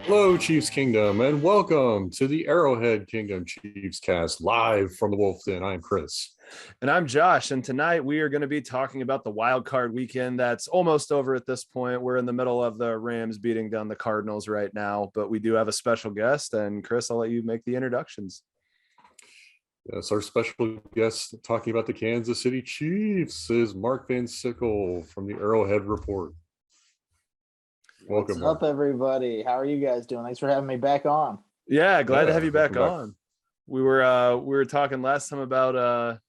Hello, Chiefs Kingdom, and welcome to the Arrowhead Kingdom CHIEFScast live from the Wolf Den. I'm Chris. And I'm Josh, and tonight we are going to be talking about the wild card weekend that's almost over at this point. We're in the middle of the Rams beating down the Cardinals right now, but we do have a special guest, and Chris, I'll let you make the introductions. Yes, our special guest talking about the Kansas City Chiefs is Mark Van Sickle from the Arrowhead Report. Welcome. What's up, everybody? How are you guys doing? Thanks for having me back on. Yeah, glad to have you back on. We were talking last time about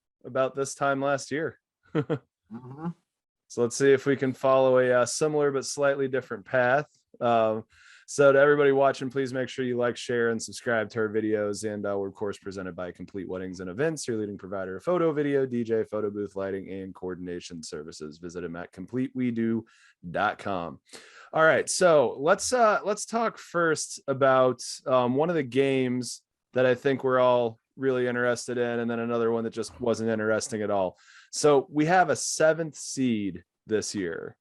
this time last year. Mm-hmm. So let's see if we can follow a similar but slightly different path. So to everybody watching, please make sure you like, share, and subscribe to our videos. And we're, of course, presented by Complete Weddings and Events, your leading provider of photo, video, DJ, photo booth, lighting, and coordination services. Visit them at CompleteWeDo.com. All right, so let's talk first about one of the games that I think we're all really interested in, and then another one that just wasn't interesting at all. So we have a 7th seed this year,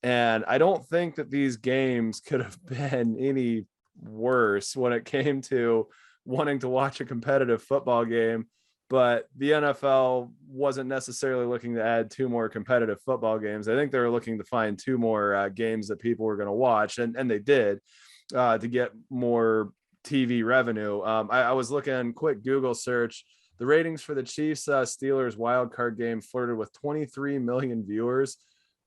and I don't think that these games could have been any worse when it came to wanting to watch a competitive football game. But the NFL wasn't necessarily looking to add 2 more competitive football games. I think they were looking to find 2 more games that people were going to watch, and they did to get more TV revenue. I was looking, quick Google search. The ratings for the Chiefs Steelers wild card game flirted with 23 million viewers,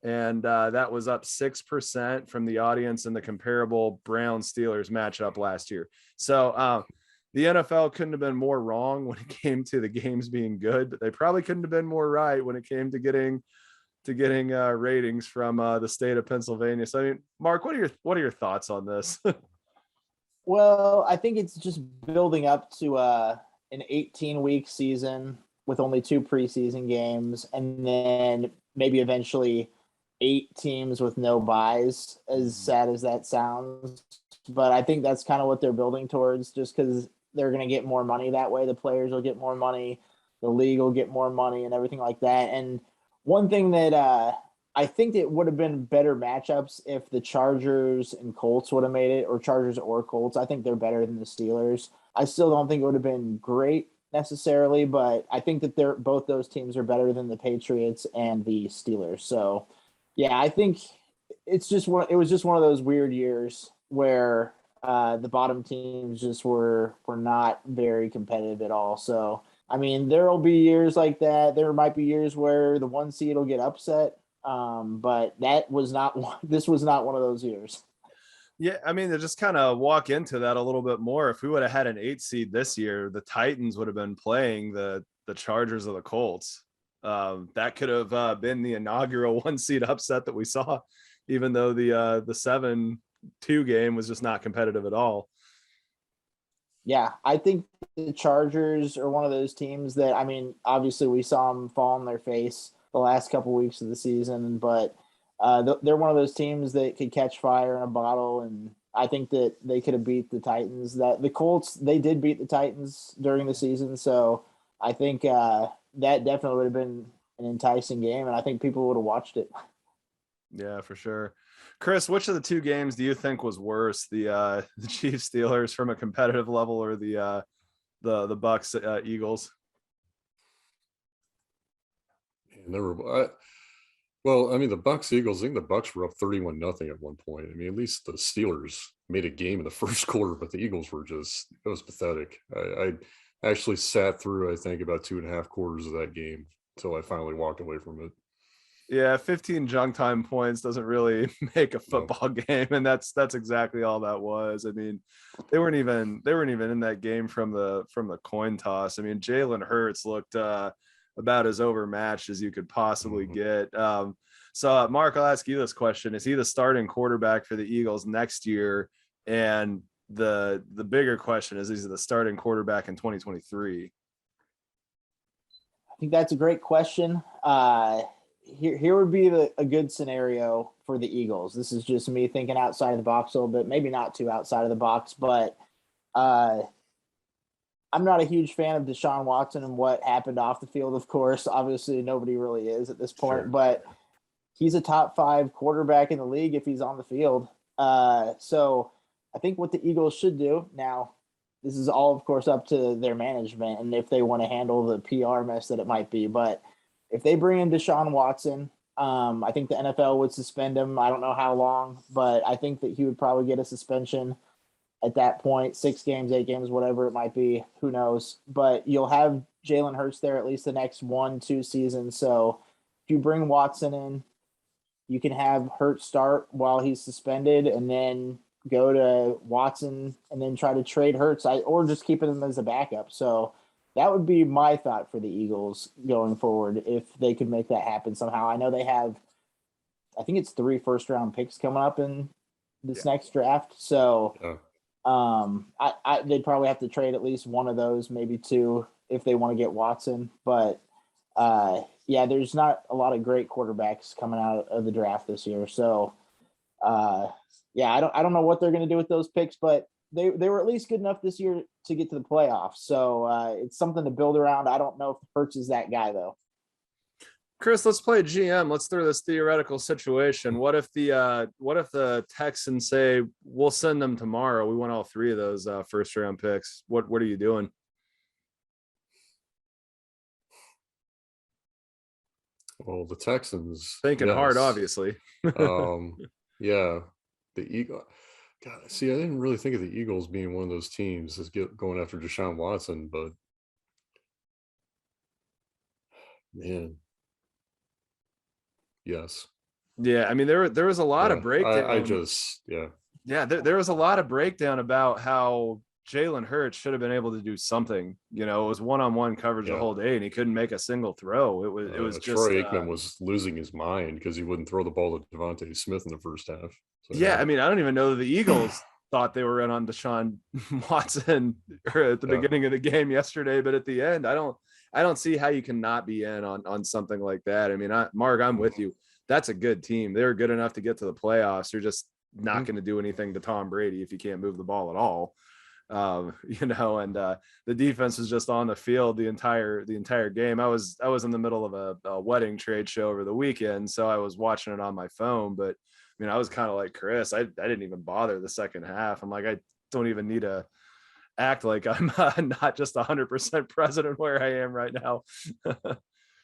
and that was up 6% from the audience in the comparable Browns Steelers matchup last year. So the NFL couldn't have been more wrong when it came to the games being good, but they probably couldn't have been more right when it came to getting ratings from the state of Pennsylvania. So I mean, Mark, what are your thoughts on this? Well, I think it's just building up to an 18-week season with only 2 preseason games, and then maybe eventually 8 teams with no buys, as sad as that sounds. But I think that's kind of what they're building towards, just because they're going to get more money that way. The players will get more money, the league will get more money, and everything like that. And one thing that I think it would have been better matchups if the Chargers and Colts would have made it, or Chargers or Colts. I think they're better than the Steelers. I still don't think it would have been great necessarily, but I think that both those teams are better than the Patriots and the Steelers. So, yeah, I think it was just one of those weird years where the bottom teams just were not very competitive at all. So, I mean, there will be years like that. There might be years where the 1 seed will get upset. But this was not one of those years. Yeah, I mean, to just kind of walk into that a little bit more, if we would have had an 8 seed this year, the Titans would have been playing the Chargers or the Colts. That could have been the inaugural 1 seed upset that we saw, even though the 7-2 game was just not competitive at all. Yeah, I think the Chargers are one of those teams that, I mean, obviously we saw them fall on their face the last couple weeks of the season, but they're one of those teams that could catch fire in a bottle, and I think that they could have beat the Titans. That the Colts, they did beat the Titans during the season, so I think that definitely would have been an enticing game, and I think people would have watched it. Yeah, for sure. Chris, which of the 2 games do you think was worse, the Chiefs Steelers from a competitive level, or the Bucks Eagles? And there were, well, I mean, the Bucks Eagles. I think the Bucks were up 31-0 at one point. I mean, at least the Steelers made a game in the first quarter, but the Eagles were it was pathetic. I actually sat through, I think, about 2.5 quarters of that game until I finally walked away from it. Yeah, 15 junk time points doesn't really make a football game, and that's exactly all that was. I mean, they weren't even in that game from the coin toss. I mean, Jalen Hurts looked about as overmatched as you could possibly get. So, Mark, I'll ask you this question: is he the starting quarterback for the Eagles next year? And the bigger question is he the starting quarterback in 2023? I think that's a great question. Here would be a good scenario for the Eagles. This is just me thinking outside of the box a little bit, maybe not too outside of the box, but I'm not a huge fan of Deshaun Watson and what happened off the field, of course. Obviously, nobody really is at this point, but he's a top 5 quarterback in the league if he's on the field. So I think what the Eagles should do now, this is all, of course, up to their management and if they want to handle the PR mess that it might be. But if they bring in Deshaun Watson, I think the NFL would suspend him. I don't know how long, but I think that he would probably get a suspension at that point, 6 games, 8 games, whatever it might be. Who knows? But you'll have Jalen Hurts there at least the next 1-2 seasons. So if you bring Watson in, you can have Hurts start while he's suspended and then go to Watson and then try to trade Hurts, or just keep him as a backup. So that would be my thought for the Eagles going forward if they could make that happen somehow. I know they have, I think it's 3 first-round picks coming up in this next draft. So they'd probably have to trade at least one of those, maybe 2, if they want to get Watson. But there's not a lot of great quarterbacks coming out of the draft this year. So I don't know what they're going to do with those picks, but they were at least good enough this year to get to the playoffs. So it's something to build around. I don't know if Hurts is that guy though. Chris, let's play GM. Let's throw this theoretical situation. What if the Texans say we'll send them tomorrow? We want all 3 of those first round picks. What are you doing? Well, the Texans Thinking hard, obviously. The Eagle. God, see, I didn't really think of the Eagles being one of those teams that's going after Deshaun Watson, but man, yes. Yeah, I mean there was a lot of breakdown. There was a lot of breakdown about how Jalen Hurts should have been able to do something. It was one-on-one coverage the whole day, and he couldn't make a single throw. It was just Troy Aikman was losing his mind because he wouldn't throw the ball to Devontae Smith in the first half. So, I mean, I don't even know that the Eagles thought they were in on Deshaun Watson at the beginning of the game yesterday, but at the end, I don't see how you can not be in on something like that. I mean, Mark, I'm with you. That's a good team. They're good enough to get to the playoffs. You're just not going to do anything to Tom Brady if you can't move the ball at all. And the defense was just on the field the entire game. I was in the middle of a wedding trade show over the weekend, so I was watching it on my phone. But I mean, I was kind of like Chris. I didn't even bother the second half. I'm like, I don't even need to act like I'm not just 100% president where I am right now.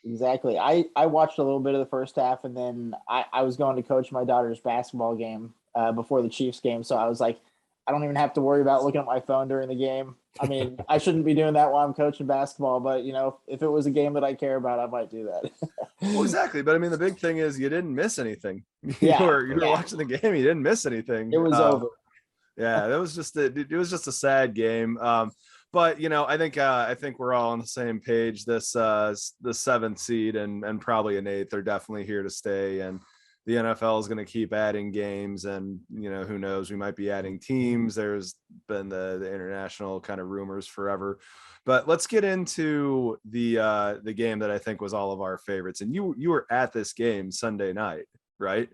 Exactly. I watched a little bit of the first half, and then I was going to coach my daughter's basketball game before the Chiefs game. So I was like, I don't even have to worry about looking at my phone during the game. I mean, I shouldn't be doing that while I'm coaching basketball, but if it was a game that I care about, I might do that. Well, exactly. But I mean, the big thing is you didn't miss anything. You were watching the game. You didn't miss anything. It was over. Yeah, it was just a sad game. But I think we're all on the same page. The 7th seed and probably an 8th are definitely here to stay. And the NFL is going to keep adding games, and who knows, we might be adding teams. There's been the international kind of rumors forever, but let's get into the game that I think was all of our favorites. And you were at this game Sunday night, right?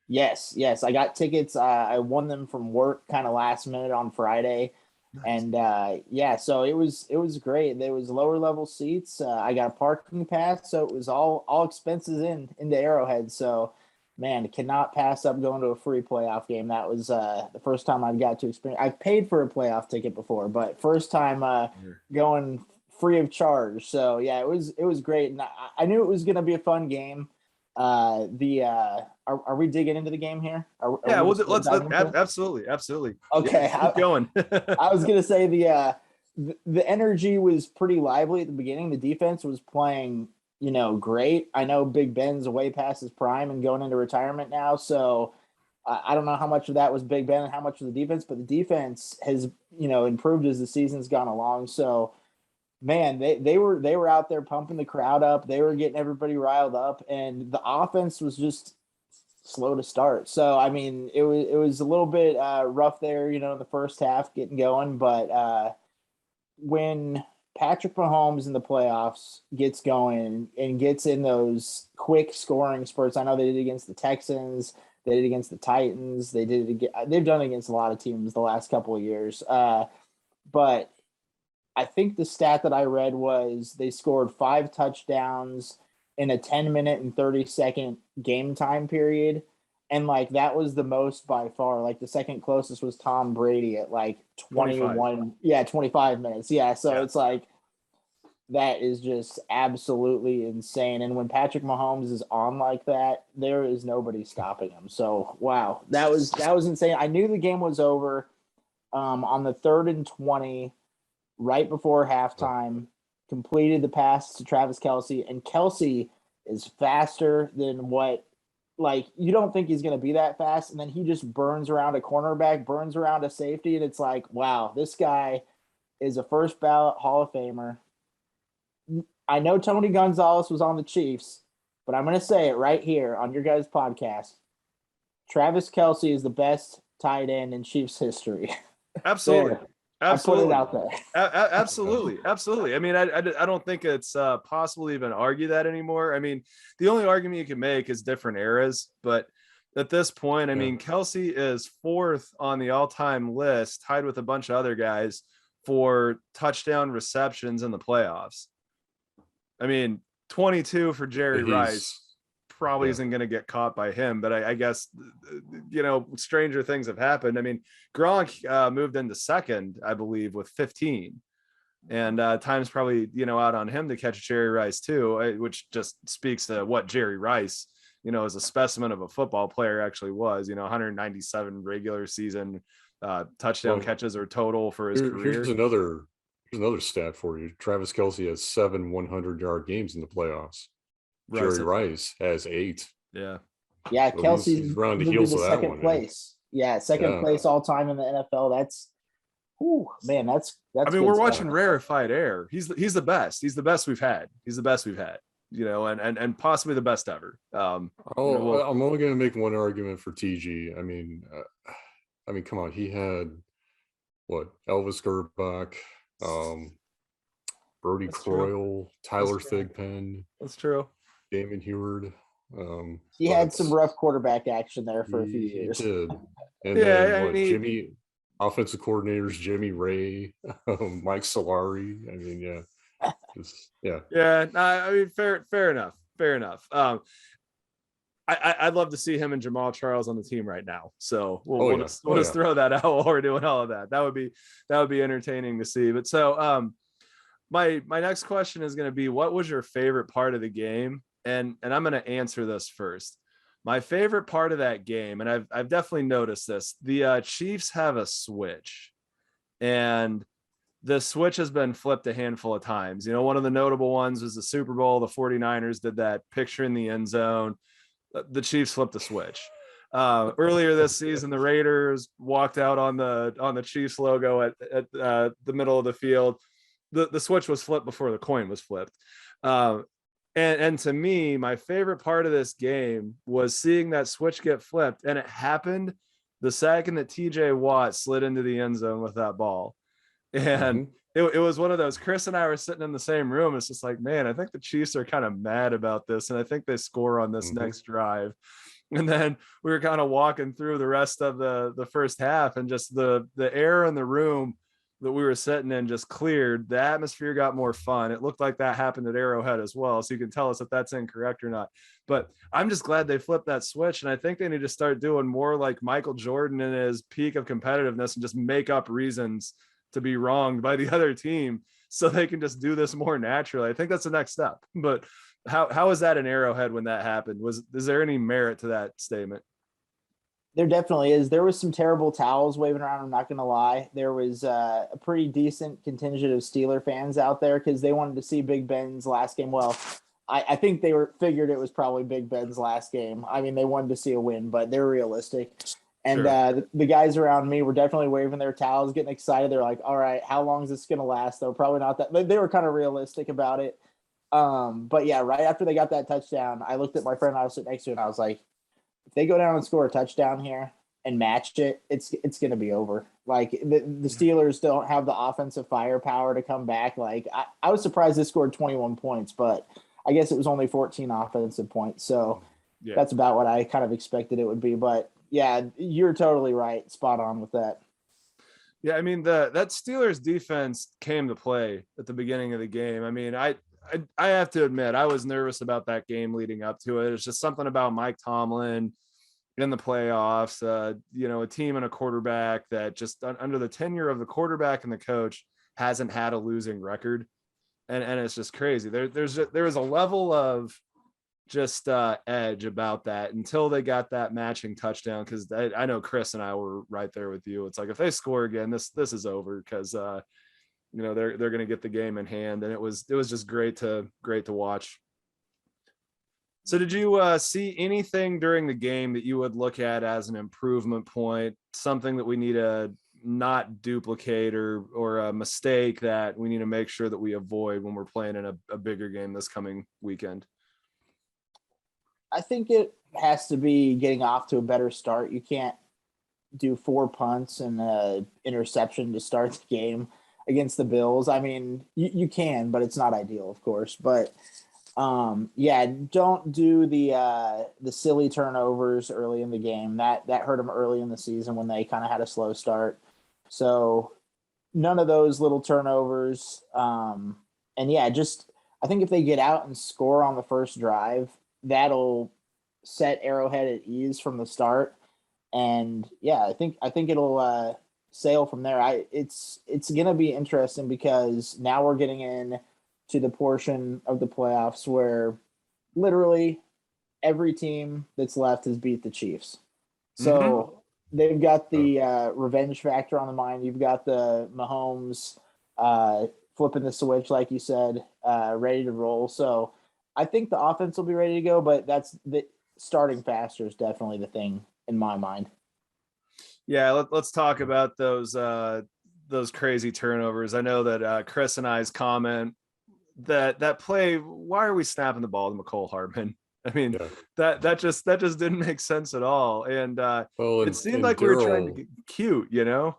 Yes. I got tickets. I won them from work kind of last minute on Friday. Nice. And so it was great. There was lower level seats. I got a parking pass, so it was all expenses into Arrowhead. So man, cannot pass up going to a free playoff game. That was the first time I got to experience. I've paid for a playoff ticket before, but first time going free of charge. So yeah, it was great, and I knew it was going to be a fun game. Are we digging into the game here? Let's absolutely. Okay, keep going. I was going to say the energy was pretty lively at the beginning. The defense was playing great. I know Big Ben's way past his prime and going into retirement now. So I don't know how much of that was Big Ben and how much of the defense, but the defense has, improved as the season's gone along. So man, they were out there pumping the crowd up. They were getting everybody riled up, and the offense was just slow to start. So, I mean, it was a little bit rough there, in the first half getting going, but when Patrick Mahomes in the playoffs gets going and gets in those quick scoring spurts. I know they did it against the Texans. They did it against the Titans. They've done it against a lot of teams the last couple of years. But I think the stat that I read was they scored 5 touchdowns in a 10-minute and 30-second game time period. And like that was the most by far. Like the second closest was Tom Brady at like 21. 25 minutes. Yeah. So it's like that is just absolutely insane. And when Patrick Mahomes is on like that, there is nobody stopping him. So wow, that was insane. I knew the game was over on the 3rd and 20, right before halftime, completed the pass to Travis Kelce, and Kelce is faster than what, like, you don't think he's going to be that fast, and then he just burns around a cornerback, burns around a safety, and it's like, wow, this guy is a first ballot Hall of Famer. I know Tony Gonzalez was on the Chiefs, but I'm going to say it right here on your guys' podcast. Travis Kelce is the best tight end in Chiefs history. Absolutely. Absolutely. I put it out there. Absolutely. I mean, I don't think it's possible to even argue that anymore. I mean, the only argument you can make is different eras, but at this point, I mean, Kelce is 4th on the all-time list, tied with a bunch of other guys for touchdown receptions in the playoffs. I mean, 22 for Jerry Rice probably isn't going to get caught by him, but I guess, stranger things have happened. I mean, Gronk moved into 2nd, I believe, with 15, and time's probably, out on him to catch Jerry Rice too, which just speaks to what Jerry Rice, as a specimen of a football player actually was, 197 regular season touchdown catches or total for his career. Here's another stat for you. Travis Kelce has 7 100-yard games in the playoffs. Jerry Rice has 8. Yeah, so Kelce's around the heels of that second one. Place. Yeah, second place all time in the NFL. That's, that's. I mean, we're watching rarefied air. He's the best. He's the best we've had. And possibly the best ever. I'm only going to make one argument for TG. I mean, come on. He had what? Elvis Gerbach, Brody Croyle, Tyler Thigpen. That's true. Damon Heward. He had some rough quarterback action there for a few years. He did. And then Jimmy, offensive coordinators, Jimmy Ray, Mike Solari. I mean, I mean, fair enough. I'd love to see him and Jamal Charles on the team right now. So we'll just throw that out while we're doing all of that. That would be entertaining to see. But so my next question is going to be, what was your favorite part of the game? And I'm going to answer this first. My favorite part of that game, and I've definitely noticed this, the Chiefs have a switch, and the switch has been flipped a handful of times. One of the notable ones was the Super Bowl. The 49ers did that picture in the end zone. The Chiefs flipped the switch. Earlier this season, the Raiders walked out on the Chiefs logo at the middle of the field. The switch was flipped before the coin was flipped. And to me, my favorite part of this game was seeing that switch get flipped, and it happened the second that TJ Watt slid into the end zone with that ball. And it was one of those. Chris and I were sitting in the same room. It's just like, man, I think the Chiefs are kind of mad about this, and I think they score on this next drive. And then we were kind of walking through the rest of the first half, and just the air in the room that we were sitting in just cleared. The atmosphere got more fun. It looked like that happened at Arrowhead as well. So you can tell us if that's incorrect or not. But I'm just glad they flipped that switch. And I think they need to start doing more like Michael Jordan in his peak of competitiveness and just make up reasons to be wronged by the other team so they can just do this more naturally. I think that's the next step. But how was that in Arrowhead when that happened? Is there any merit to that statement? There definitely is. There was some terrible towels waving around. I'm not going to lie. There was a pretty decent contingent of Steeler fans out there because they wanted to see Big Ben's last game. Well, I think they figured it was probably Big Ben's last game. I mean, they wanted to see a win, but they're realistic. And the guys around me were definitely waving their towels, getting excited. They're like, all right, how long is this going to last, though? Probably not that. They were kind of realistic about it. But yeah, right after they got that touchdown, I looked at my friend I was sitting next to, and I was like, if they go down and score a touchdown here and match it, it's going to be over. Like the Steelers don't have the offensive firepower to come back. Like I was surprised they scored 21 points, but I guess it was only 14 offensive points. So that's about what I kind of expected it would be. But yeah, you're totally right. Spot on with that. Yeah. I mean, that Steelers defense came to play at the beginning of the game. I mean, I have to admit, I was nervous about that game leading up to it. It's just something about Mike Tomlin in the playoffs. A team and a quarterback that just under the tenure of the quarterback and the coach hasn't had a losing record. And it's just crazy. There was a level of just edge about that until they got that matching touchdown. Cause I know Chris and I were right there with you. It's like, if they score again, this is over. Cause they're going to get the game in hand. And it was just great to watch. So did you see anything during the game that you would look at as an improvement point, something that we need to not duplicate or a mistake that we need to make sure that we avoid when we're playing in a bigger game this coming weekend? I think it has to be getting off to a better start. You can't do 4 punts and an interception to start the game against the Bills. I mean, you can, but it's not ideal, of course. But don't do the silly turnovers early in the game. That hurt them early in the season when they kind of had a slow start. So none of those little turnovers. I think if they get out and score on the first drive, that'll set Arrowhead at ease from the start. And I think it'll sail from there. It's going to be interesting because now we're getting in to the portion of the playoffs where literally every team that's left has beat the Chiefs. So they've got the revenge factor on the mind. You've got the Mahomes flipping the switch, like you said, ready to roll. So I think the offense will be ready to go, but that's the starting faster is definitely the thing in my mind. Yeah, let's talk about those crazy turnovers. I know that Chris and I's comment that play, why are we snapping the ball to McCole Hardman? I mean, that just didn't make sense at all. And it seemed like we were trying to get cute, Well,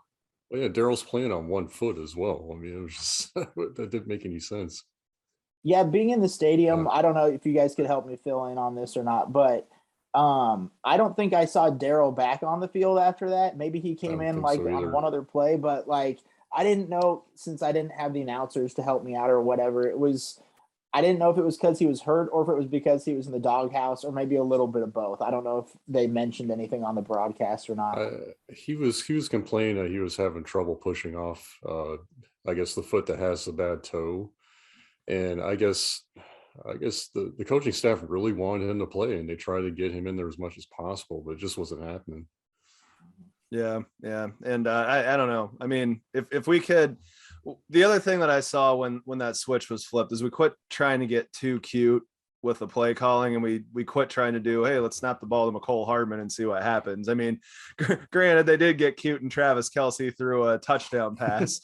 yeah, Daryl's playing on 1 foot as well. I mean, it was just that didn't make any sense. Yeah, being in the stadium, I don't know if you guys could help me fill in on this or not, but I don't think I saw Daryl back on the field after that. Maybe he came in on one other play, but I didn't know, since I didn't have the announcers to help me out or whatever. I didn't know if it was because he was hurt or if it was because he was in the doghouse or maybe a little bit of both. I don't know if they mentioned anything on the broadcast or not. He was complaining that he was having trouble pushing off, I guess, the foot that has the bad toe. And I guess the coaching staff really wanted him to play, and they tried to get him in there as much as possible, but it just wasn't happening. Yeah. And I don't know. I mean, if we could, the other thing that I saw when that switch was flipped is we quit trying to get too cute with the play calling, and we quit trying to do, hey, let's snap the ball to McCole Hardman and see what happens. I mean, granted, they did get cute and Travis Kelce threw a touchdown pass,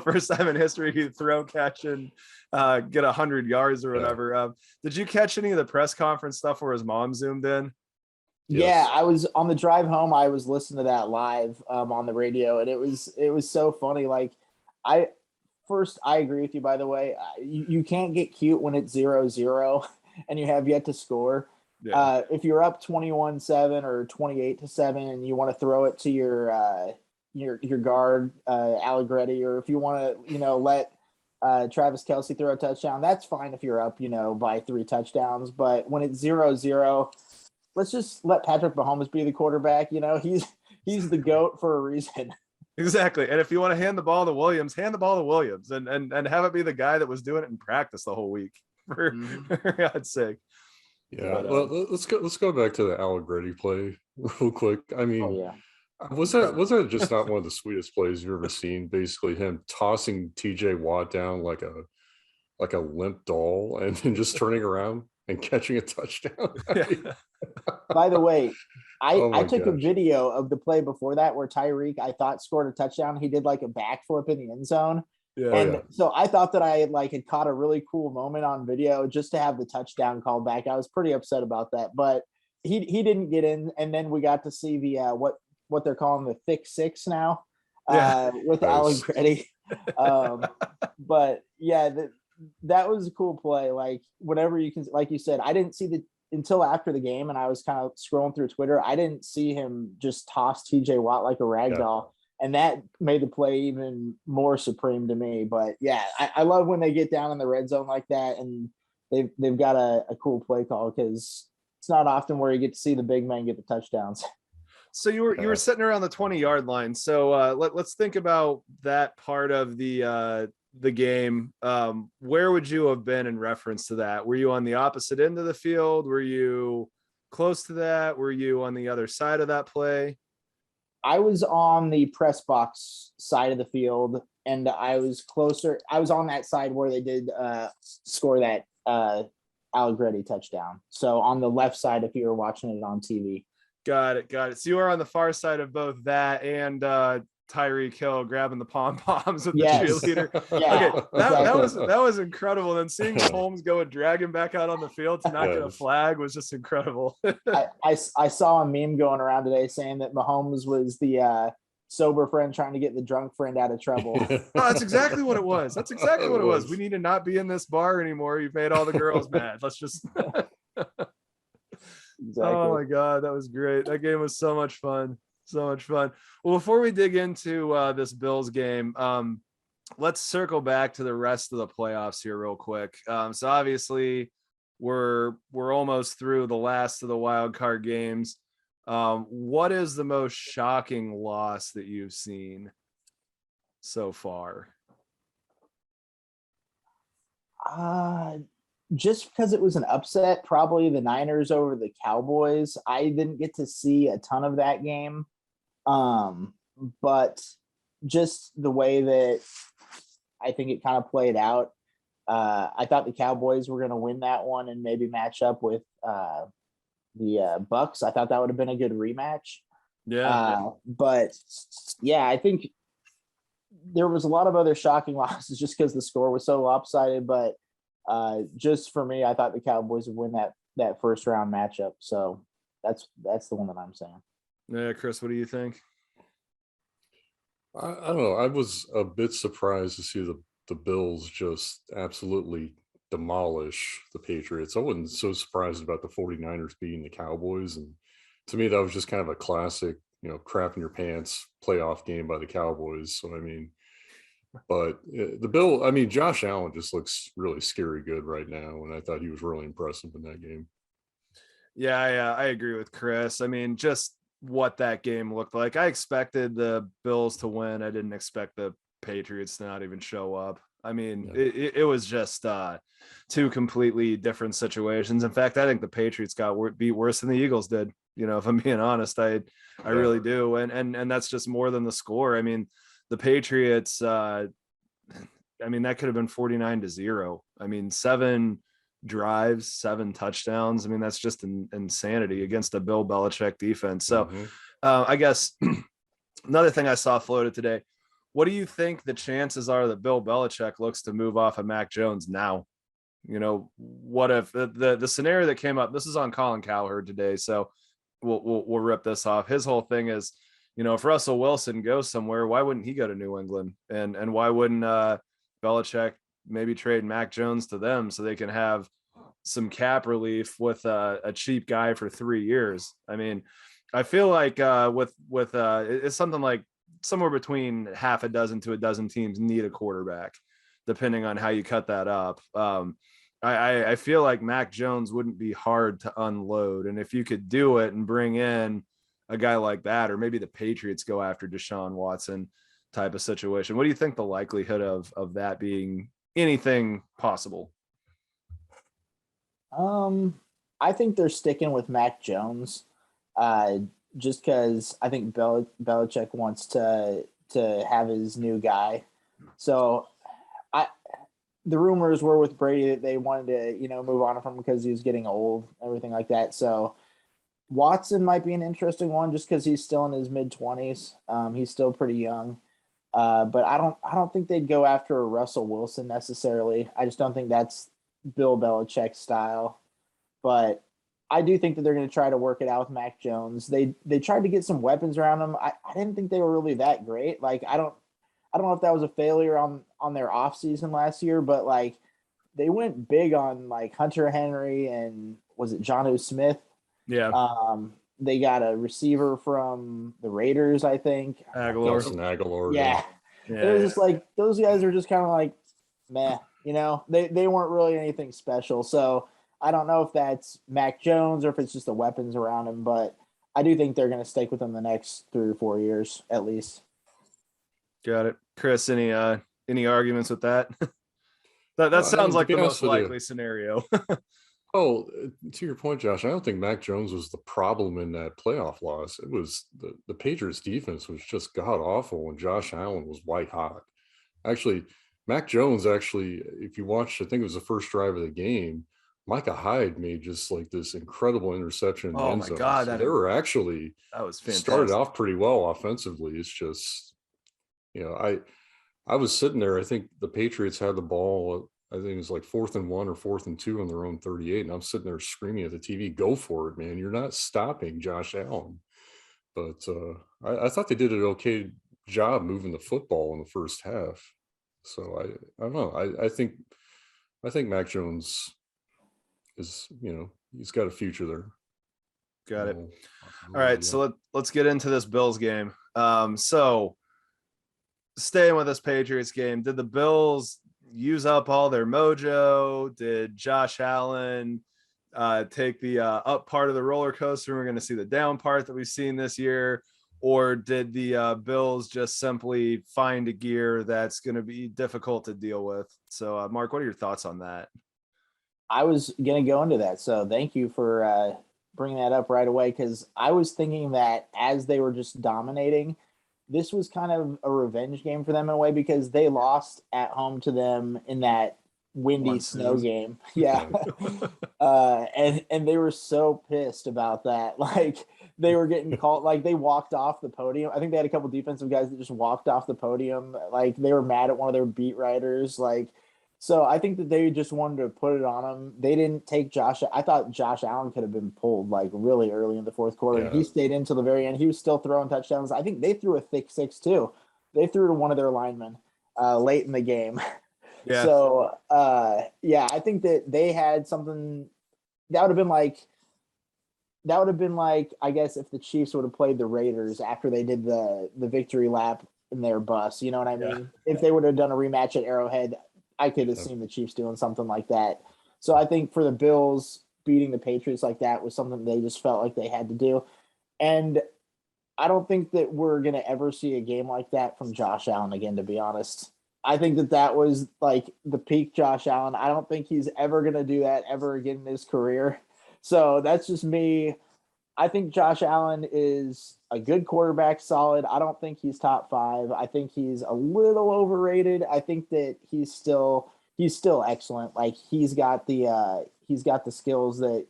first time in history he'd throw, catch, and get 100 yards or whatever. Yeah. Did you catch any of the press conference stuff where his mom zoomed in? Yes. Yeah, I was on the drive home. I was listening to that live on the radio, and it was so funny. I agree with you, by the way. You can't get cute when it's 0-0 and you have yet to score. Yeah. If you're up 21-7 or 28-7 and you want to throw it to your guard, Allegretti, or if you want to, let Travis Kelce throw a touchdown, that's fine if you're up, by 3 touchdowns. But when it's 0-0, let's just let Patrick Mahomes be the quarterback. He's the GOAT for a reason. Exactly. And if you want to hand the ball to Williams, hand the ball to Williams and have it be the guy that was doing it in practice the whole week, for God's sake. Yeah. Well, let's go back to the Allegretti play real quick. I mean, was that just not one of the sweetest plays you've ever seen? Basically him tossing TJ Watt down like a limp doll and then just turning around and catching a touchdown. By the way, I took a video of the play before that where Tyreek, I thought, scored a touchdown. He did like a backflip in the end zone. So I thought that I had caught a really cool moment on video just to have the touchdown called back. I was pretty upset about that, but he didn't get in. And then we got to see the what they're calling the thick six now with Allegretti. But yeah, that was a cool play. Whenever you can, like you said, I didn't see until after the game, and I was kind of scrolling through Twitter. I didn't see him just toss TJ Watt like a rag doll. And that made the play even more supreme to me. But yeah, I love when they get down in the red zone like that, and they've got a cool play call, because not often where you get to see the big men get the touchdowns. So you were sitting around the 20-yard line. So let's think about that part of the game. Where would you have been in reference to that? Were you on the opposite end of the field? Were you close to that? Were you on the other side of that play? I was on the press box side of the field, and I was closer. I was on that side where they did score that Allegretti touchdown. So on the left side, if you were watching it on TV. Got it. So you were on the far side of both that and Tyreek Hill grabbing the pom-poms with the cheerleader. Yeah, okay, that was incredible. And seeing Mahomes go and drag him back out on the field to not get a flag was just incredible. I saw a meme going around today saying that Mahomes was the sober friend trying to get the drunk friend out of trouble. Oh, that's exactly what it was. That's exactly what it was. We need to not be in this bar anymore. You've made all the girls mad. Let's just Exactly. Oh my God, that was great. That game was so much fun. Well, before we dig into this Bills game, let's circle back to the rest of the playoffs here real quick. So obviously we're almost through the last of the wild card games. What is the most shocking loss that you've seen so far? Just because it was an upset, probably the Niners over the Cowboys. I didn't get to see a ton of that game. But just the way that I think it kind of played out, I thought the Cowboys were going to win that one and maybe match up with the Bucks. I thought that would have been a good rematch. Yeah. But yeah, I think there was a lot of other shocking losses just because the score was so lopsided, but just for me, I thought the Cowboys would win that first round matchup. So that's the one that I'm saying. Yeah, Chris, what do you think? I don't know. I was a bit surprised to see the Bills just absolutely demolish the Patriots. I wasn't so surprised about the 49ers beating the Cowboys. And to me, that was just kind of a classic, crap in your pants playoff game by the Cowboys. So, but Josh Allen just looks really scary good right now. And I thought he was really impressive in that game. Yeah, I agree with Chris. Just what that game looked like. I expected the Bills to win. I didn't expect the Patriots to not even show up. It was just two completely different situations. In fact, I think the Patriots got beat worse than the Eagles did. If I'm being honest, I really do. And that's just more than the score. The Patriots, that could have been 49-0. 7 drives, 7 touchdowns. That's just insanity against a Bill Belichick defense. So I guess another thing I saw floated today, what do you think the chances are that Bill Belichick looks to move off of Mac Jones now? What if the scenario that came up, this is on Colin Cowherd today, so we'll rip this off. His whole thing is, if Russell Wilson goes somewhere, why wouldn't he go to New England? And why wouldn't Belichick maybe trade Mac Jones to them so they can have some cap relief with a cheap guy for 3 years? I feel like it's something like somewhere between half a dozen to a dozen teams need a quarterback, depending on how you cut that up. I feel like Mac Jones wouldn't be hard to unload. And if you could do it and bring in a guy like that, or maybe the Patriots go after Deshaun Watson type of situation, what do you think the likelihood of that being anything possible? I think they're sticking with Mac Jones, just because I think Belichick wants to have his new guy. So the rumors were with Brady that they wanted to, move on from him because he was getting old, everything like that. So Watson might be an interesting one just because he's still in his mid-20s. He's still pretty young. But I don't think they'd go after Russell Wilson necessarily. I just don't think that's Bill Belichick's style. But I do think that they're going to try to work it out with Mac Jones. They tried to get some weapons around him. I didn't think they were really that great. Like I don't know if that was a failure on their offseason last year, but like they went big on like Hunter Henry and was it Jonnu Smith? Yeah. They got a receiver from the Raiders, I think. Aguilar. Yeah. It was just like those guys are just kind of like meh, they weren't really anything special. So I don't know if that's Mac Jones or if it's just the weapons around him, but I do think they're going to stick with him the next 3 or 4 years at least. Got it. Chris, any arguments with that? that Well, I sounds mean, to like be the honest most with you, likely scenario. Oh, to your point, Josh, I don't think Mac Jones was the problem in that playoff loss. It was the Patriots defense was just god awful and Josh Allen was white hot. Actually, Mac Jones actually, if you watched, I think it was the first drive of the game, Micah Hyde made just like this incredible interception in the Oh end my zone. God, So they were actually that was started fantastic. off pretty well offensively. It's just, I was sitting there. I think the Patriots had the ball. I think it was like 4th and 1 or 4th and 2 on their own 38. And I'm sitting there screaming at the TV, go for it, man. You're not stopping Josh Allen. But I thought they did an okay job moving the football in the first half. So I don't know. I think Mac Jones is, he's got a future there. Got it. I'll All right, so let's get into this Bills game. So staying with this Patriots game, did the Bills use up all their mojo? Did Josh Allen take the up part of the roller coaster? We're going to see the down part that we've seen this year, or did the Bills just simply find a gear that's going to be difficult to deal with? So, Mark, what are your thoughts on that? I was going to go into that. So thank you for bringing that up right away, because I was thinking that as they were just dominating, this was kind of a revenge game for them in a way, because they lost at home to them in that windy snow game. Yeah. And they were so pissed about that. Like they were getting called, like they walked off the podium. I think they had a couple defensive guys that just walked off the podium. Like they were mad at one of their beat writers. Like, so I think that they just wanted to put it on him. They didn't take Josh. I thought Josh Allen could have been pulled like really early in the fourth quarter. Yeah. He stayed until the very end. He was still throwing touchdowns. I think they threw a thick 6 too. They threw to one of their linemen late in the game. Yeah. So yeah, I think that they had something that would have been like, I guess if the Chiefs would have played the Raiders after they did the victory lap in their bus, you know what I mean? Yeah. If they would have done a rematch at Arrowhead, I could have seen the Chiefs doing something like that. So I think for the Bills, beating the Patriots like that was something they just felt like they had to do. And I don't think that we're going to ever see a game like that from Josh Allen again, to be honest. I think that was like the peak Josh Allen. I don't think he's ever going to do that ever again in his career. So that's just me. I think Josh Allen is a good quarterback, solid. I don't think he's top 5. I think he's a little overrated. I think that he's still excellent. Like he's got the skills that,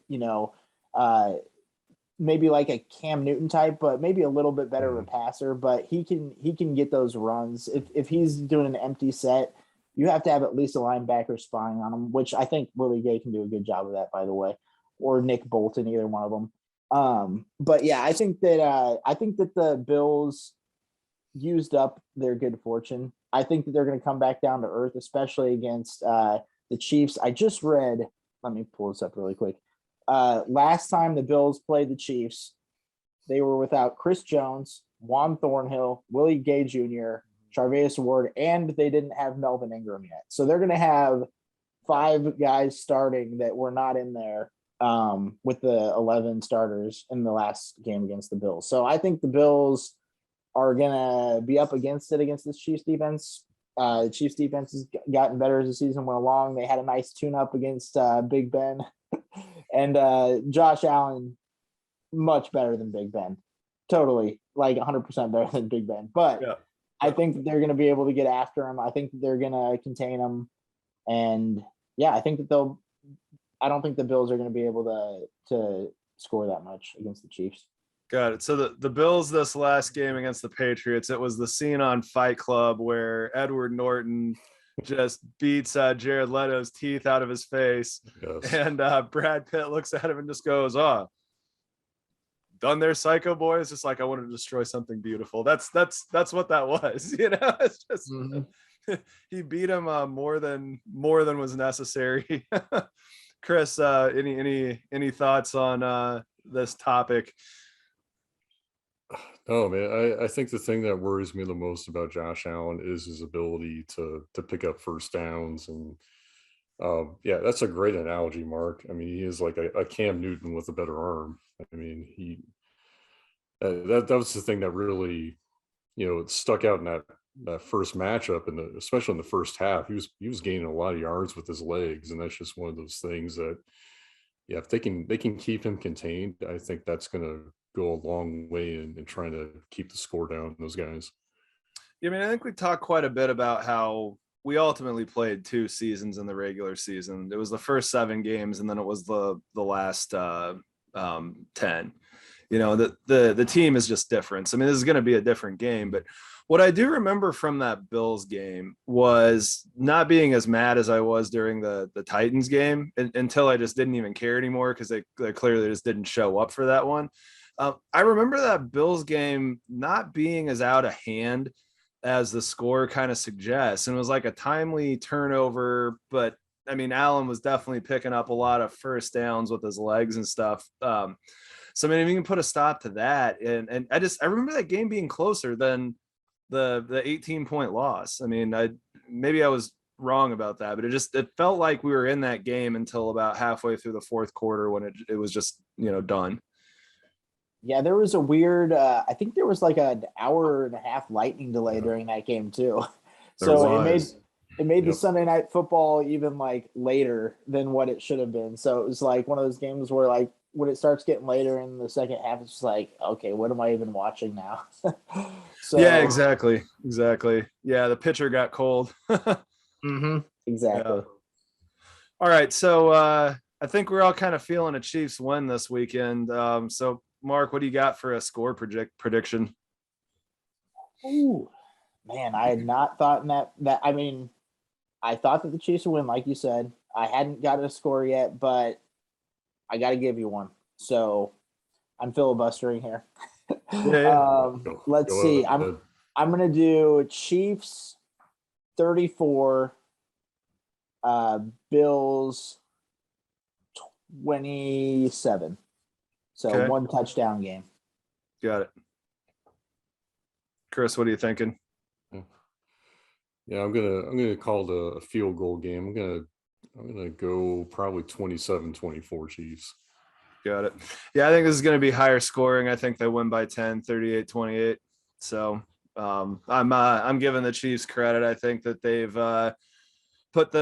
maybe like a Cam Newton type, but maybe a little bit better of a passer, but he can get those runs. If he's doing an empty set, you have to have at least a linebacker spying on him, which I think Willie Gay can do a good job of that, by the way, or Nick Bolton, either one of them. But yeah, I think that the Bills used up their good fortune. I think that they're going to come back down to earth, especially against the Chiefs. I just read, let me pull this up really quick. Last time the Bills played the Chiefs, they were without Chris Jones, Juan Thornhill, Willie Gay Jr., Charvarius Ward, and they didn't have Melvin Ingram yet. So they're going to have 5 guys starting that were not in there with the 11 starters in the last game against the Bills. So I think the Bills are going to be up against it against this Chiefs defense. The Chiefs defense has gotten better as the season went along. They had a nice tune-up against Big Ben. And Josh Allen, much better than Big Ben. Totally, like 100% better than Big Ben. But yeah. I think that they're going to be able to get after him. I think that they're going to contain him. And yeah, I think that I don't think the Bills are going to be able to score that much against the Chiefs. Got it. So the Bills this last game against the Patriots, it was the scene on Fight Club where Edward Norton just beats Jared Leto's teeth out of his face. Yes. And Brad Pitt looks at him and just goes, done there, psycho boys. Just like, I wanted to destroy something beautiful. That's what that was. It's just he beat him more than was necessary. Chris, any thoughts on this topic? No, man. I think the thing that worries me the most about Josh Allen is his ability to pick up first downs, and Yeah, that's a great analogy, Mark. I mean, he is like a Cam Newton with a better arm. I mean, that was the thing that really, it stuck out in that first matchup, and especially in the first half, he was gaining a lot of yards with his legs, and that's just one of those things that, yeah, if they can keep him contained, I think that's going to go a long way in trying to keep the score down. Those guys. Yeah, I mean, I think we talked quite a bit about how we ultimately played 2 seasons in the regular season. It was the first 7 games, and then it was the last 10. The team is just different. I mean, this is going to be a different game, but what I do remember from that Bills game was not being as mad as I was during the Titans game until I just didn't even care anymore, because they clearly just didn't show up for that one. I remember that Bills game not being as out of hand as the score kind of suggests, and it was like a timely turnover, but I mean, Allen was definitely picking up a lot of first downs with his legs and stuff. So I mean, if you can put a stop to that, and I remember that game being closer than the 18-point loss. I mean, maybe I was wrong about that, but it felt like we were in that game until about halfway through the fourth quarter, when it was just done. Yeah, there was a weird. I think there was like an hour and a half lightning delay during that game too. So it made the Sunday Night Football even like later than what it should have been. So it was like one of those games where, like, when it starts getting later in the second half, it's just like, okay, what am I even watching now? So yeah, exactly. Yeah, the pitcher got cold. Exactly. Yeah. All right, so I think we're all kind of feeling a Chiefs win this weekend. So Mark, what do you got for a score prediction? Ooh, man, I had not thought in that. I mean, I thought that the Chiefs would win, like you said. I hadn't got a score yet, but I got to give you one. So I'm filibustering here. Yeah. Let's see. I'm gonna do Chiefs 34, Bills 27. So Okay. one touchdown game. Got it. Chris, what are you thinking? Yeah, I'm gonna call it a field goal game. I'm gonna go probably 27-24 Chiefs. Got it. Yeah, I think this is going to be higher scoring. I think they win by 10, 38-28. So I'm giving the Chiefs credit. I think that they've put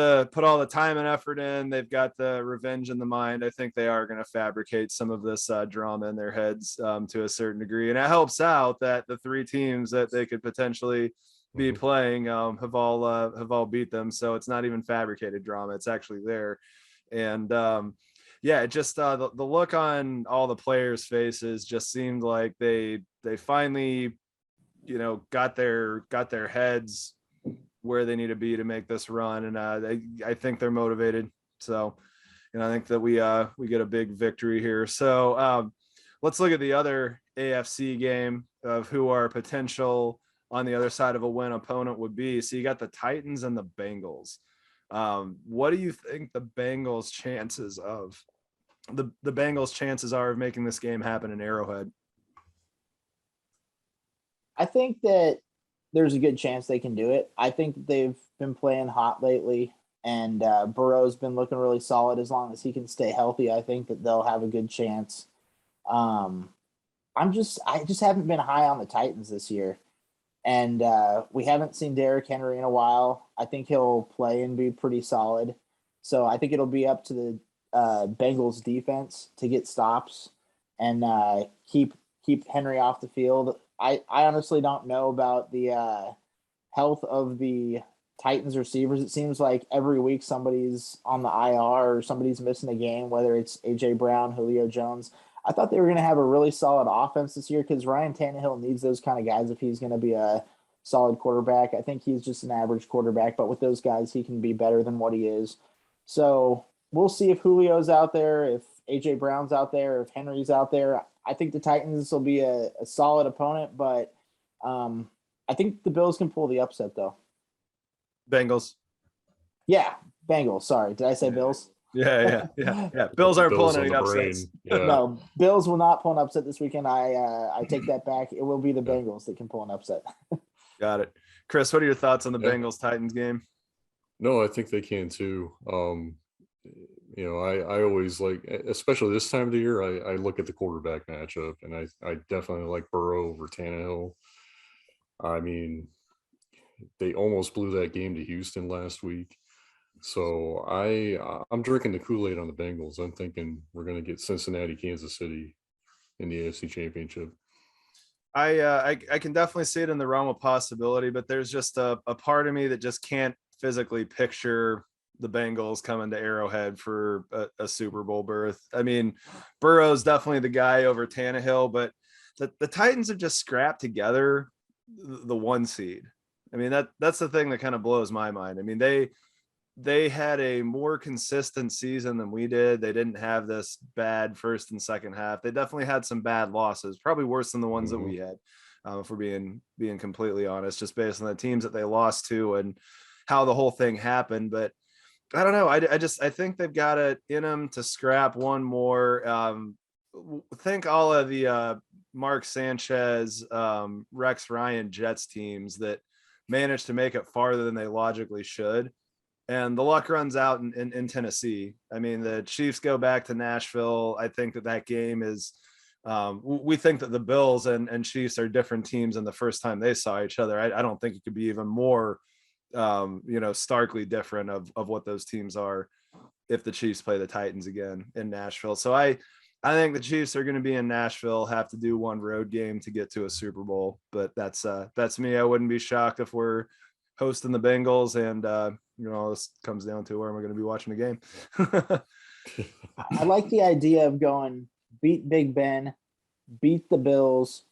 all the time and effort in. They've got the revenge in the mind. I think they are going to fabricate some of this drama in their heads to a certain degree, and it helps out that the 3 teams that they could potentially be playing have all beat them. So it's not even fabricated drama; it's actually there. And yeah, it just the look on all the players' faces just seemed like they finally got their heads where they need to be to make this run, and I think they're motivated. So I think that we get a big victory here. So let's look at the other AFC game of who our potential on the other side of a win opponent would be. So you got the Titans and the Bengals. What do you think the Bengals chances are of making this game happen in Arrowhead? I think that there's a good chance they can do it. I think that they've been playing hot lately, and Burrow's been looking really solid. As long as he can stay healthy, I think that they'll have a good chance. I just haven't been high on the Titans this year, and we haven't seen Derrick Henry in a while. I think he'll play and be pretty solid. So I think it'll be up to the Bengals defense to get stops and keep Henry off the field. I honestly don't know about the health of the Titans receivers. It seems like every week somebody's on the IR or somebody's missing a game, whether it's A.J. Brown, Julio Jones. I thought they were going to have a really solid offense this year because Ryan Tannehill needs those kind of guys if he's going to be a solid quarterback. I think he's just an average quarterback, but with those guys, he can be better than what he is. So we'll see if Julio's out there, if A.J. Brown's out there, if Henry's out there. I think the Titans will be a solid opponent, but I think the Bills can pull the upset, though. Bengals. Yeah, Bengals. Sorry, did I say Bills? Yeah. Bills aren't pulling any upsets. Yeah. No, Bills will not pull an upset this weekend. I take that back. It will be the Bengals that can pull an upset. Got it. Chris, what are your thoughts on the Bengals-Titans game? No, I think they can too. I always like, especially this time of the year, I look at the quarterback matchup, and I definitely like Burrow over Tannehill. I mean, they almost blew that game to Houston last week. So I'm drinking the Kool-Aid on the Bengals. I'm thinking we're going to get Cincinnati, Kansas City in the AFC Championship. I can definitely see it in the realm of possibility, but there's just a part of me that just can't physically picture the Bengals coming to Arrowhead for a Super Bowl berth. I mean, Burrow's definitely the guy over Tannehill, but the Titans have just scrapped together the 1 seed. I mean, that's the thing that kind of blows my mind. I mean, they had a more consistent season than we did. They didn't have this bad first and second half. They definitely had some bad losses, probably worse than the ones that we had, if we're being completely honest, just based on the teams that they lost to and how the whole thing happened. But I don't know. I think they've got it in them to scrap one more. Think all of the Mark Sanchez, Rex Ryan Jets teams that managed to make it farther than they logically should. And the luck runs out in Tennessee. I mean, the Chiefs go back to Nashville. I think that game is, we think that the Bills and Chiefs are different teams than the first time they saw each other. I don't think it could be even more, starkly different of what those teams are if the Chiefs play the Titans again in Nashville. So I think the Chiefs are going to be in Nashville, have to do one road game to get to a Super Bowl. But that's me. I wouldn't be shocked if we're hosting the Bengals, and this comes down to where am I going to be watching the game. I like the idea of going beat Big Ben, beat the Bills,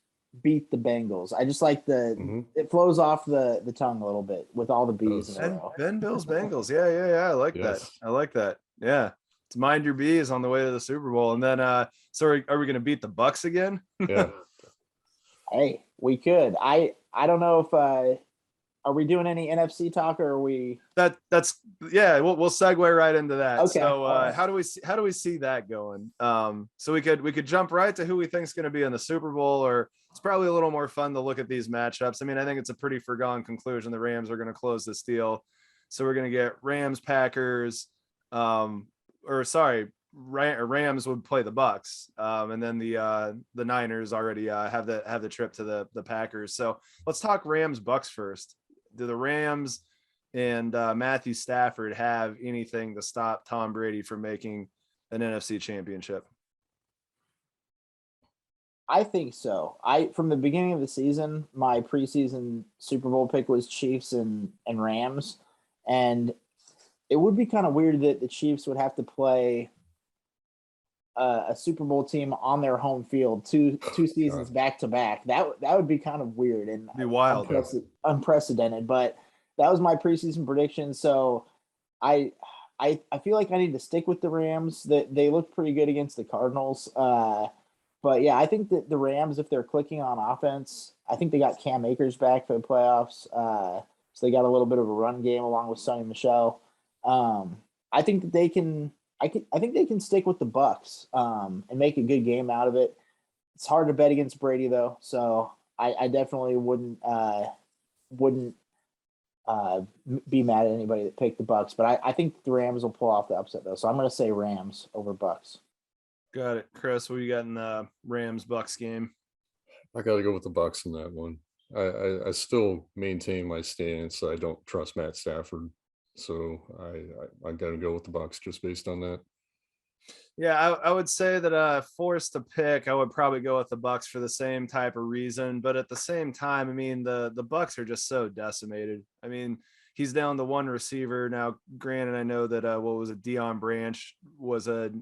beat the Bengals. I just like it flows off the tongue a little bit with all the B's in a row. Ben Bills Bengals. Yeah. I like that. I like that. Yeah. It's mind your B's on the way to the Super Bowl. And then so are we going to beat the Bucks again? Yeah. Hey, we could. I don't know if are we doing any NFC talk, or are we? We'll segue right into that. Okay. So how do we see that going? So we could jump right to who we think is going to be in the Super Bowl, or it's probably a little more fun to look at these matchups. I mean, I think it's a pretty foregone conclusion the Rams are going to close this deal. So we're going to get Rams, Packers, Rams would play the Bucks, and then the Niners already have the trip to the Packers. So let's talk Rams Bucks first. Do the Rams and Matthew Stafford have anything to stop Tom Brady from making an NFC championship? I think so. From the beginning of the season, my preseason Super Bowl pick was Chiefs and Rams, and it would be kind of weird that the Chiefs would have to play a Super Bowl team on their home field two seasons back to back. That would be kind of weird and be wild, unprecedented. But that was my preseason prediction. So I feel like I need to stick with the Rams. That they looked pretty good against the Cardinals. But yeah, I think that the Rams, if they're clicking on offense, I think they got Cam Akers back for the playoffs. So they got a little bit of a run game along with Sonny Michel. I think that they can. I think they can stick with the Bucks and make a good game out of it. It's hard to bet against Brady though, so I definitely wouldn't be mad at anybody that picked the Bucks. But I think the Rams will pull off the upset though, so I'm going to say Rams over Bucks. Got it, Chris. What you got in the Rams Bucks game? I got to go with the Bucks in that one. I still maintain my stance. I don't trust Matt Stafford. So I got to go with the Bucks just based on that. Yeah, I would say that forced to pick, I would probably go with the Bucks for the same type of reason. But at the same time, I mean, the Bucks are just so decimated. I mean, he's down to one receiver now. Granted, I know that Deion Branch was a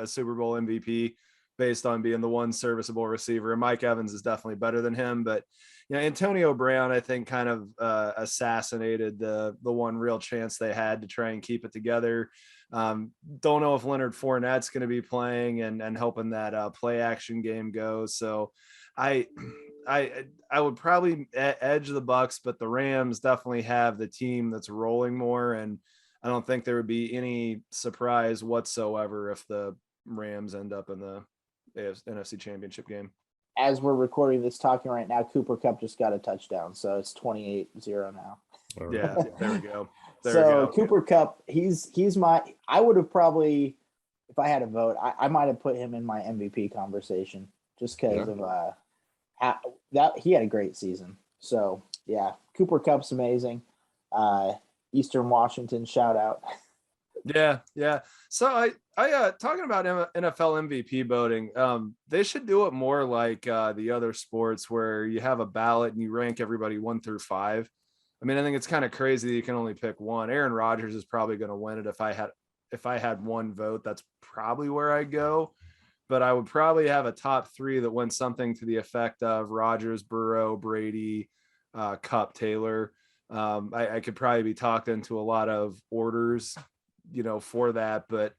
Super Bowl MVP based on being the one serviceable receiver. And Mike Evans is definitely better than him, but Antonio Brown, I think, kind of assassinated the one real chance they had to try and keep it together. Don't know if Leonard Fournette's going to be playing and helping that play action game go. So I would probably edge the Bucks, but the Rams definitely have the team that's rolling more, and I don't think there would be any surprise whatsoever if the Rams end up in the NFC Championship game. As we're recording this, talking right now, Cooper Kupp just got a touchdown, so it's 28-0 now. All right. Yeah, there we go. So Cooper Kupp, I would have probably, if I had a vote, I might have put him in my MVP conversation just because of that he had a great season. So yeah, Cooper Kupp's amazing. Eastern Washington, shout out. Yeah. So I talking about NFL MVP voting. They should do it more like the other sports where you have a ballot and you rank everybody 1 through 5. I mean, I think it's kind of crazy that you can only pick one. Aaron Rodgers is probably going to win it if I had one vote. That's probably where I go. But I would probably have a top 3 that went something to the effect of Rodgers, Burrow, Brady, Kupp, Taylor. I could probably be talked into a lot of orders, for that. But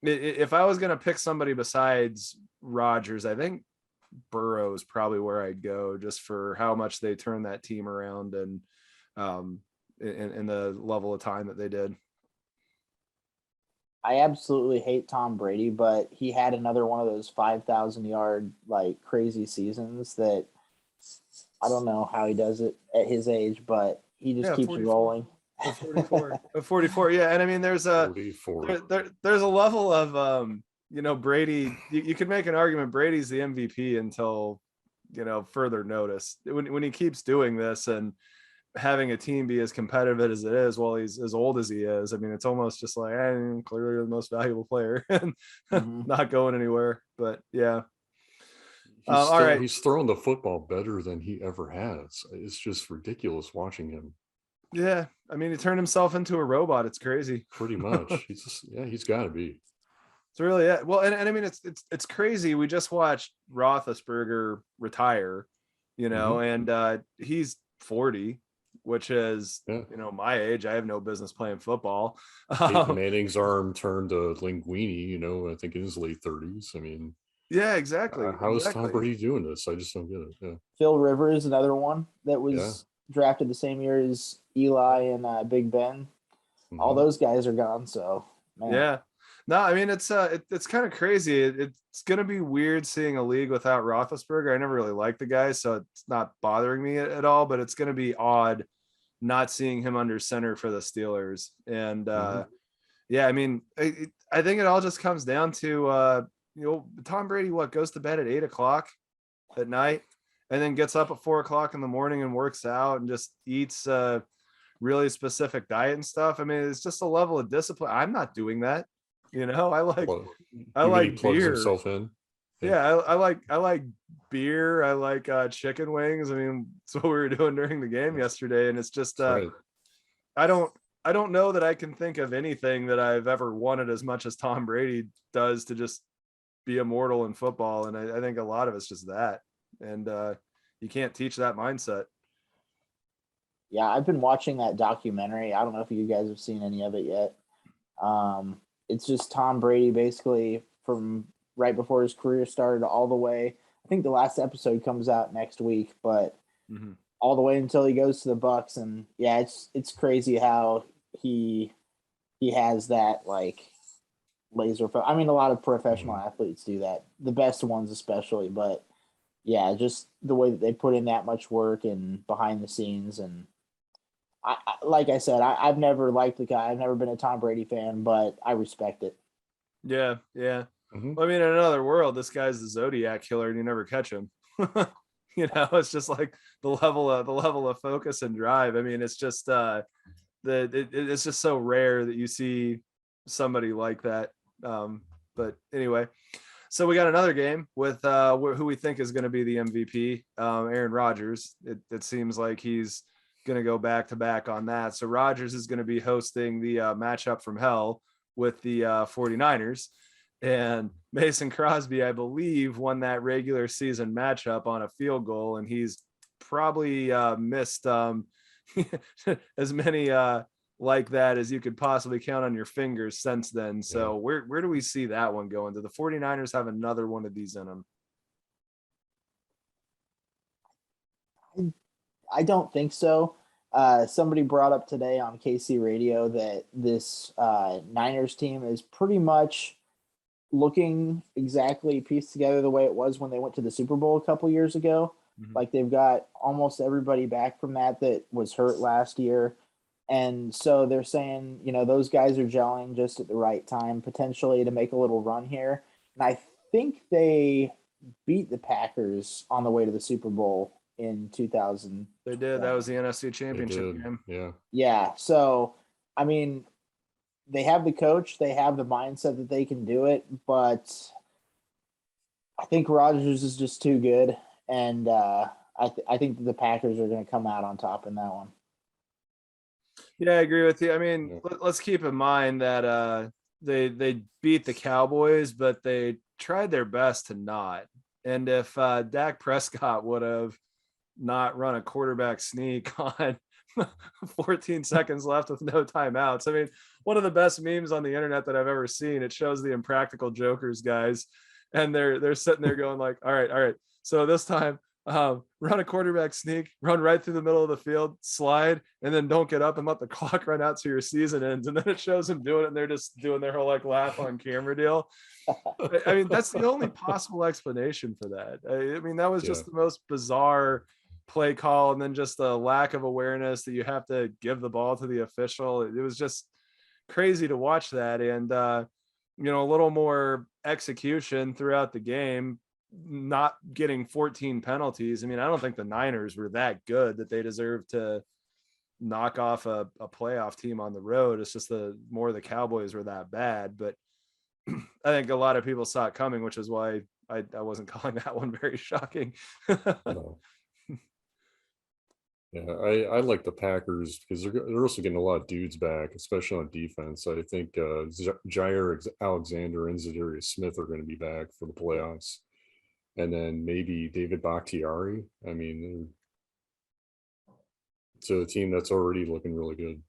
if I was going to pick somebody besides Rodgers, I think Burrow is probably where I'd go, just for how much they turned that team around and in the level of time that they did. I absolutely hate Tom Brady, but he had another one of those 5,000 yard like crazy seasons that I don't know how he does it at his age, but he just keeps 44. rolling. 44. Yeah. And I mean, there's a level of, Brady, you could make an argument Brady's the MVP until, further notice. When he keeps doing this and having a team be as competitive as it is while he's as old as he is, I mean, it's almost just like, I'm clearly the most valuable player and not going anywhere. But yeah. All right. He's throwing the football better than he ever has. It's just ridiculous watching him. Yeah. I mean, he turned himself into a robot. It's crazy. Pretty much. He's got to be. It's really it. Well, and I mean, it's crazy. We just watched Roethlisberger retire, and he's 40, which is, my age. I have no business playing football. Peyton Manning's arm turned to linguini, I think in his late 30s. I mean, yeah, exactly. How is Tom Brady doing this? I just don't get it. Yeah. Phil Rivers, another one that was drafted the same year as Eli and Big Ben. Mm-hmm. All those guys are gone. So, man. Yeah. No, I mean, it's kind of crazy. It's going to be weird seeing a league without Roethlisberger. I never really liked the guy, so it's not bothering me at all, but it's going to be odd not seeing him under center for the Steelers. And I mean, I think it all just comes down to, Tom Brady, goes to bed at 8:00 at night and then gets up at 4:00 in the morning and works out and just eats a really specific diet and stuff. I mean, it's just a level of discipline. I'm not doing that. I like he plugs himself in. Yeah, I like beer. I like chicken wings. I mean, that's what we were doing during the game yesterday. And it's just right. I don't know that I can think of anything that I've ever wanted as much as Tom Brady does to just be immortal in football. And I think a lot of it's just that. And you can't teach that mindset. Yeah, I've been watching that documentary. I don't know if you guys have seen any of it yet. It's just Tom Brady basically from right before his career started all the way. I think the last episode comes out next week, but all the way until he goes to the Bucks. And yeah, it's crazy how he has that like laser. I mean, a lot of professional athletes do that, the best ones especially. But yeah, just the way that they put in that much work and behind the scenes. And like I said, I've never liked the guy. I've never been a Tom Brady fan, but I respect it. Yeah. Well, I mean, in another world, this guy's the Zodiac killer, and you never catch him. It's just like the level of focus and drive. I mean, it's just it's just so rare that you see somebody like that. But anyway, so we got another game with who we think is going to be the MVP, Aaron Rodgers. It seems like he's going to go back to back on that. So Rodgers is going to be hosting the matchup from hell with the 49ers. And Mason Crosby, I believe, won that regular season matchup on a field goal, and he's probably missed as many like that as you could possibly count on your fingers since then. So where do we see that one going? Do the 49ers have another one of these in them? I don't think so. Somebody brought up today on KC Radio that this Niners team is pretty much looking exactly pieced together the way it was when they went to the Super Bowl a couple years ago. Mhm. Like they've got almost everybody back from that was hurt last year. And so they're saying, those guys are gelling just at the right time, potentially to make a little run here. And I think they beat the Packers on the way to the Super Bowl in 2000. They did. That was the NFC They Championship did. game. Yeah. Yeah. So, I mean, they have the coach, they have the mindset that they can do it, but I think Rodgers is just too good. And I think the Packers are going to come out on top in that one. Yeah, I agree with you. I mean, Yeah. let's keep in mind that they beat the Cowboys, but they tried their best to not. And if Dak Prescott would have not run a quarterback sneak on 14 seconds left with no timeouts. I mean, one of the best memes on the internet that I've ever seen. It shows the Impractical Jokers guys, and they're sitting there going like, all right. So this time, run a quarterback sneak, run right through the middle of the field, slide, and then don't get up and let the clock run out to your season ends. And then it shows them doing it, and they're just doing their whole like laugh on camera deal. I mean, that's the only possible explanation for that. I mean, that was just the most bizarre play call, and then just the lack of awareness that you have to give the ball to the official. It was just crazy to watch that. And a little more execution throughout the game, not getting 14 penalties. I mean, I don't think the Niners were that good that they deserve to knock off a playoff team on the road. It's just the Cowboys were that bad. But I think a lot of people saw it coming, which is why I wasn't calling that one very shocking. No. Yeah, I like the Packers because they're also getting a lot of dudes back, especially on defense. I think Jair Alexander and Zadarius Smith are going to be back for the playoffs, and then maybe David Bakhtiari. I mean, it's a team that's already looking really good.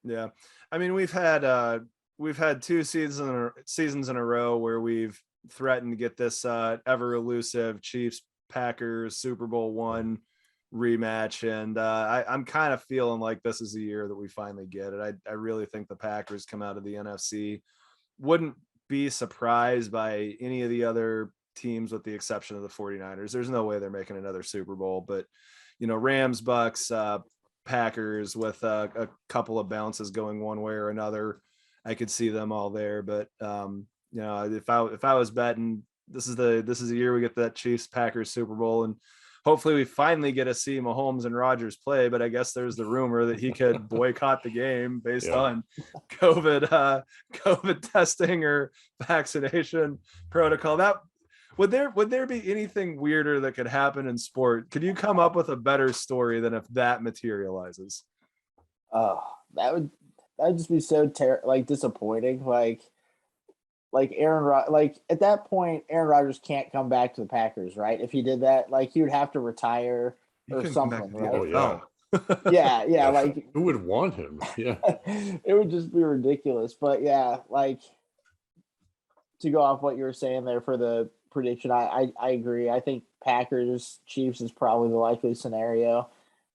Yeah, I mean, we've had two seasons in a row where we've threatened to get this ever elusive Chiefs Packers Super Bowl I rematch, and I'm kind of feeling like this is the year that we finally get it. I really think the Packers come out of the NFC. Wouldn't be surprised by any of the other teams with the exception of the 49ers. There's no way they're making another Super Bowl, but Rams, Bucks, Packers with a couple of bounces going one way or another, I could see them all there. But if I was betting, this is the year we get that Chiefs Packers Super Bowl, and hopefully we finally get to see Mahomes and Rodgers play. But I guess there's the rumor that he could boycott the game based on COVID testing or vaccination protocol. That would there be anything weirder that could happen in sport? Could you come up with a better story than if that materializes? Oh, that'd just be so disappointing. Like at that point, Aaron Rodgers can't come back to the Packers, right? If he did that, he would have to retire or something, right? Oh yeah. Yeah. Like who would want him? Yeah. It would just be ridiculous. But yeah, to go off what you were saying there for the prediction, I agree. I think Packers Chiefs is probably the likely scenario.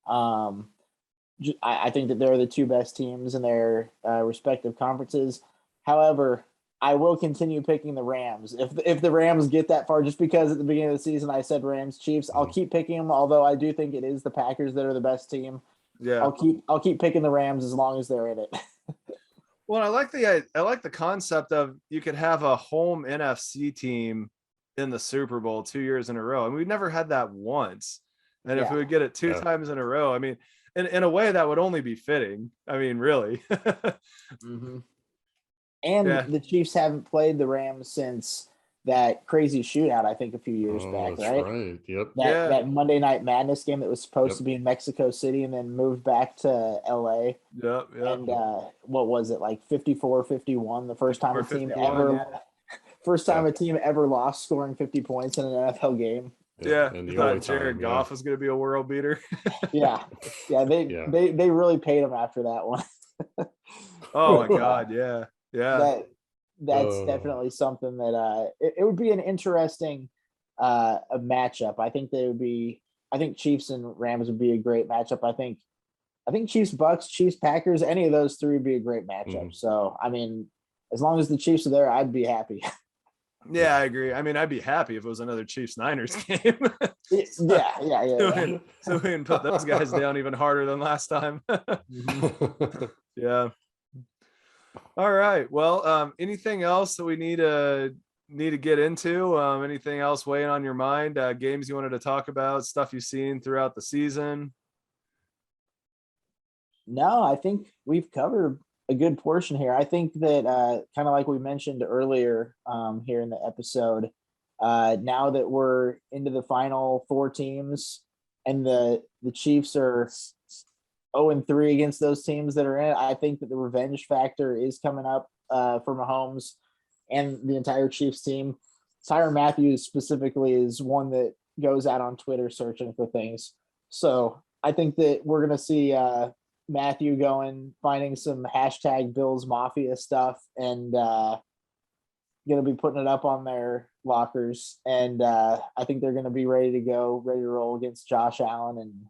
I think that they're the two best teams in their respective conferences. However, I will continue picking the Rams. If the Rams get that far, just because at the beginning of the season I said Rams, Chiefs, I'll keep picking them. Although I do think it is the Packers that are the best team. Yeah, I'll keep picking the Rams as long as they're in it. Well, I like the concept of you could have a home NFC team in the Super Bowl 2 years in a row. I mean, we've never had that once, and if we would get it two times in a row, I mean, in a way that would only be fitting. I mean, really. Mm-hmm. And the Chiefs haven't played the Rams since that crazy shootout, I think, a few years back, right? Right. Yep. That Monday Night Madness game that was supposed to be in Mexico City and then moved back to LA. Yep. And what was it, 54-51? The first time a team a team ever lost scoring 50 points in an NFL game. Yeah, and you thought Jared Goff was going to be a world beater. Yeah. They really paid him after that one. Oh my God, yeah. That's definitely something that it would be an interesting a matchup. I think Chiefs and Rams would be a great matchup. I think Chiefs Bucks, Chiefs Packers, any of those three would be a great matchup. So I mean, as long as the Chiefs are there, I'd be happy. Yeah, I agree. I mean, I'd be happy if it was another Chiefs Niners game. Yeah. So we can put those guys down even harder than last time. Yeah. All right. Well, anything else that we need to get into? Anything else weighing on your mind? Games you wanted to talk about? Stuff you've seen throughout the season? No, I think we've covered a good portion here. I think that kind of like we mentioned earlier here in the episode, now that we're into the final 4 teams and the Chiefs are 0-3 against those teams that are in it, I think that the revenge factor is coming up for Mahomes and the entire Chiefs team. Tyrann Mathieu specifically is one that goes out on Twitter searching for things. So I think that we're going to see Matthew finding some hashtag Bills Mafia stuff and going to be putting it up on their lockers. And I think they're going to be ready to roll against Josh Allen. And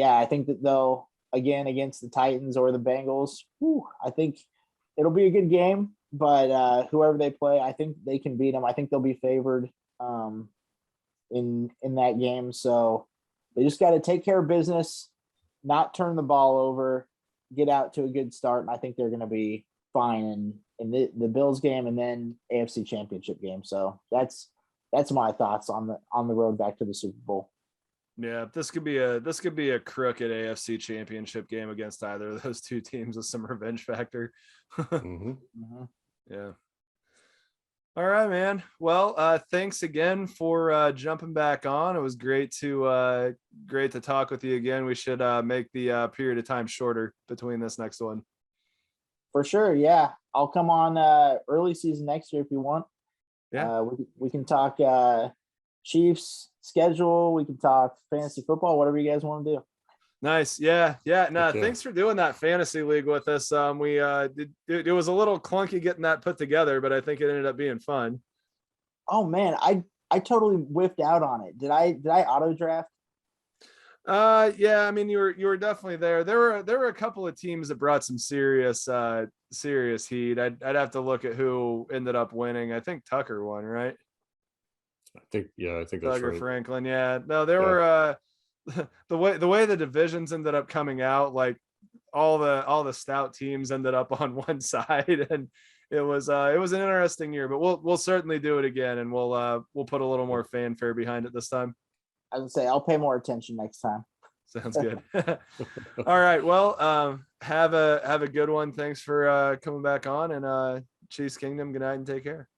I think that they'll, again, against the Titans or the Bengals, I think it'll be a good game. But whoever they play, I think they can beat them. I think they'll be favored in that game. So they just got to take care of business, not turn the ball over, get out to a good start, and I think they're going to be fine in the Bills game and then AFC Championship game. So that's my thoughts on the road back to the Super Bowl. Yeah, this could be a crooked AFC Championship game against either of those two teams with some revenge factor. Yeah. All right, man. Well, thanks again for jumping back on. It was great to talk with you again. We should make the period of time shorter between this next one. For sure, yeah. I'll come on early season next year if you want. Yeah, we can talk Chiefs schedule. We can talk fantasy football, whatever you guys want to do. Nice. Yeah. No, Okay. Thanks for doing that fantasy league with us. It was a little clunky getting that put together, but I think it ended up being fun. Oh man, I totally whiffed out on it. Did I auto draft? Yeah, I mean you were definitely there. There were a couple of teams that brought some serious heat. I'd have to look at who ended up winning. I think Tucker won, right? I think that's Tucker right. Franklin. Yeah. No, there were the way the divisions ended up coming out, like all the stout teams ended up on one side, and it was an interesting year, but we'll certainly do it again, and we'll put a little more fanfare behind it this time. I would say I'll pay more attention next time. Sounds good. All right. Well, have a good one. Thanks for coming back on, and Chiefs Kingdom. Good night and take care.